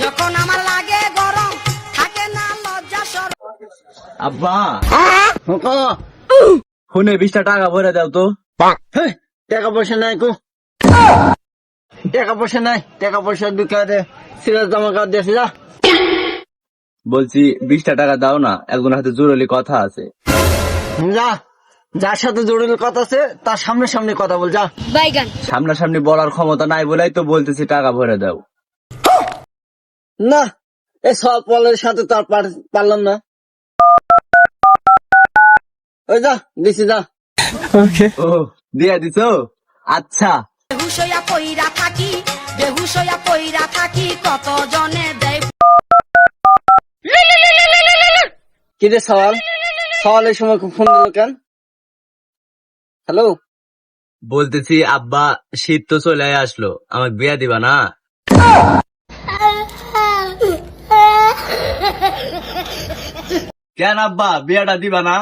যখন আমার লাগে গরম থাকে না লজ্জা শরম। আব্বা ফোনে 20টা টাকা ভরে দাও তো। টাকা পয়সা নাই কো, টাকা পয়সা নাই, টাকা পয়সা দুঃখে সিরাজ জামা কাপড় দিয়েছি যা। বলছি 20টা টাকা দাও না, একজনের হাতে জরুরি কথা আছে। যা, যার সাথে জরুরি কথা আছে তার সামনে সামনে কথা বল যা। বাইগান সামনাসামনি বলার ক্ষমতা নাই বলেই তো বলতেছি টাকা ভরে দাও। না, এই সব পলের সাথে তো আর পারলাম না। ওই যা, দিছি যা। ও দিয়া দিছো, আচ্ছা। বেহুশ হইয়া পইরা থাকি, বেহুশ হইয়া পইরা থাকি, কত জনে দেয়। কি রে সওয়াল, সওয়ালের সময় ফোন দিল কেন? হ্যালো, বলতেছি আব্বা শীত তো চলে আসলো, আমাকে বিয়া দিবা না? কেন আব্বা বিয়াটা দিবা না?